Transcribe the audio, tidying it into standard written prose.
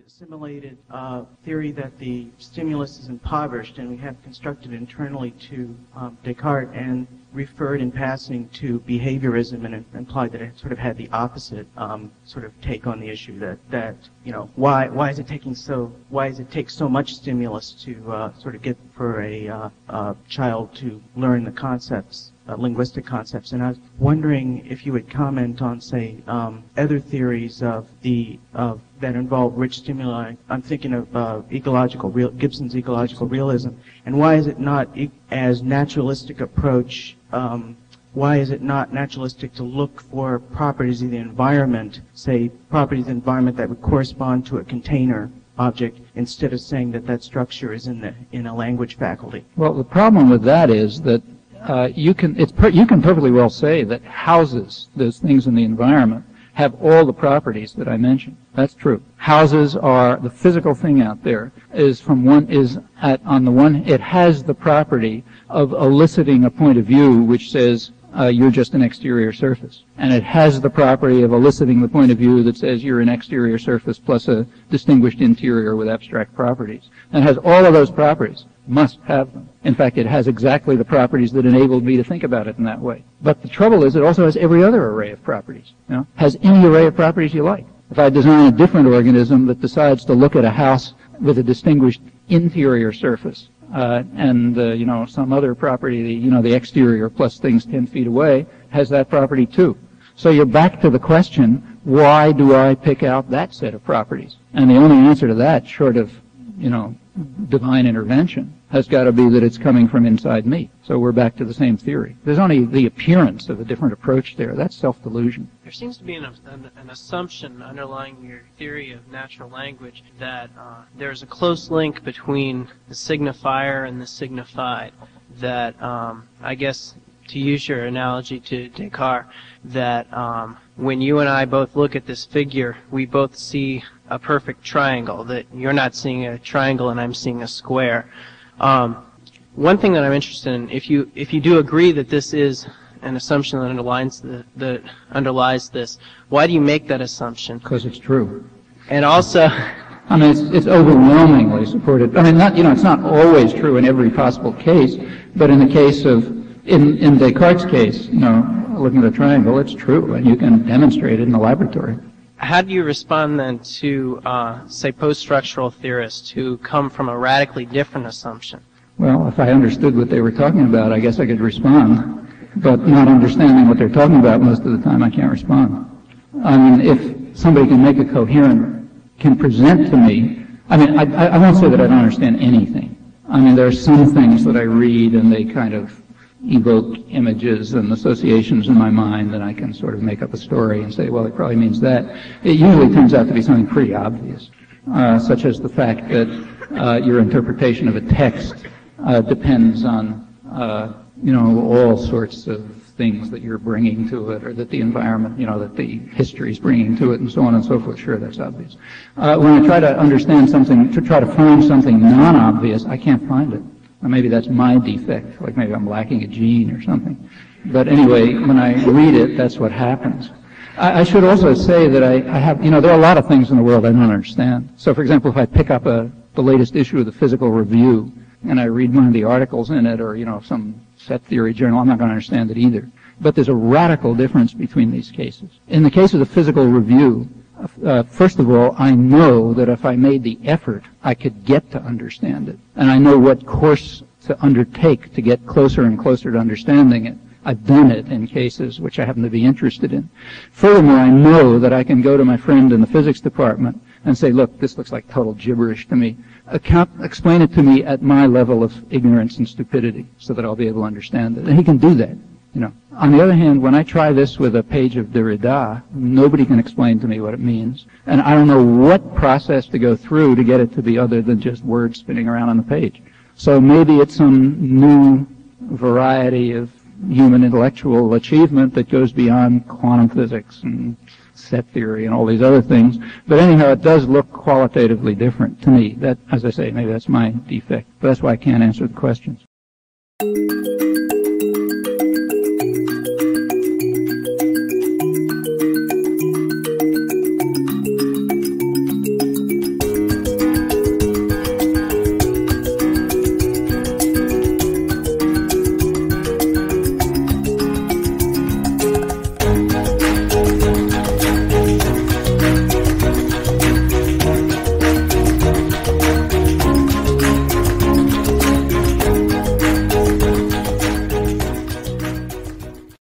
assimilated theory that the stimulus is impoverished, and we have constructed internally to Descartes and referred in passing to behaviorism and implied that it sort of had the opposite sort of take on the issue that why does it take so much stimulus to sort of get for a child to learn the concepts, linguistic concepts. And I was wondering if you would comment on, say, other theories that involve rich stimuli. I'm thinking of Gibson's ecological realism, and why is it not as naturalistic approach? Why is it not naturalistic to look for properties of the environment, say properties of the environment that would correspond to a container object, instead of saying that structure is in a language faculty? Well, the problem with that is that you can perfectly well say that houses, those things in the environment, have all the properties that I mentioned. That's true. Houses are the physical thing out there. It has the property of eliciting a point of view which says you're just an exterior surface, and it has the property of eliciting the point of view that says you're an exterior surface plus a distinguished interior with abstract properties. And it has all of those properties. Must have them. In fact, it has exactly the properties that enabled me to think about it in that way. But the trouble is it also has every other array of properties. Has any array of properties you like. If I design a different organism that decides to look at a house with a distinguished interior surface and some other property, the exterior plus things 10 feet away, has that property too. So you're back to the question, why do I pick out that set of properties? And the only answer to that, short of divine intervention, has got to be that it's coming from inside me. So we're back to the same theory. There's only the appearance of a different approach there. That's self-delusion. There seems to be an assumption underlying your theory of natural language that there's a close link between the signifier and the signified. That, I guess, to use your analogy to Descartes, that when you and I both look at this figure, we both see a perfect triangle, that you're not seeing a triangle and I'm seeing a square. One thing that I'm interested in, if you do agree that this is an assumption that underlies this, why do you make that assumption? Because it's true. And also, I mean, it's overwhelmingly supported. I mean, it's not always true in every possible case, but in the case of, in Descartes' case, looking at a triangle, it's true, and you can demonstrate it in the laboratory. How do you respond then to, say, post-structural theorists who come from a radically different assumption? Well, if I understood what they were talking about, I guess I could respond. But not understanding what they're talking about most of the time, I can't respond. I mean, if somebody can present to me, I won't say that I don't understand anything. I mean, there are some things that I read and they kind of evoke images and associations in my mind, and I can sort of make up a story and say, well, it probably means that. It usually turns out to be something pretty obvious, such as the fact that your interpretation of a text depends on, all sorts of things that you're bringing to it, or that the environment, that the history is bringing to it, and so on and so forth. Sure, that's obvious. When I try to understand something, to try to find something non-obvious, I can't find it. Or maybe that's my defect, like maybe I'm lacking a gene or something. But anyway, when I read it, that's what happens. I should also say that I have, there are a lot of things in the world I don't understand. So, for example, if I pick up the latest issue of the Physical Review and I read one of the articles in it, or, some set theory journal, I'm not going to understand it either. But there's a radical difference between these cases. In the case of the Physical Review, first of all, I know that if I made the effort, I could get to understand it. And I know what course to undertake to get closer and closer to understanding it. I've done it in cases which I happen to be interested in. Furthermore, I know that I can go to my friend in the physics department and say, look, this looks like total gibberish to me. Explain it to me at my level of ignorance and stupidity so that I'll be able to understand it. And he can do that. On the other hand, when I try this with a page of Derrida, nobody can explain to me what it means. And I don't know what process to go through to get it to be other than just words spinning around on the page. So maybe it's some new variety of human intellectual achievement that goes beyond quantum physics and set theory and all these other things. But anyhow, it does look qualitatively different to me. That, as I say, maybe that's my defect. But that's why I can't answer the questions.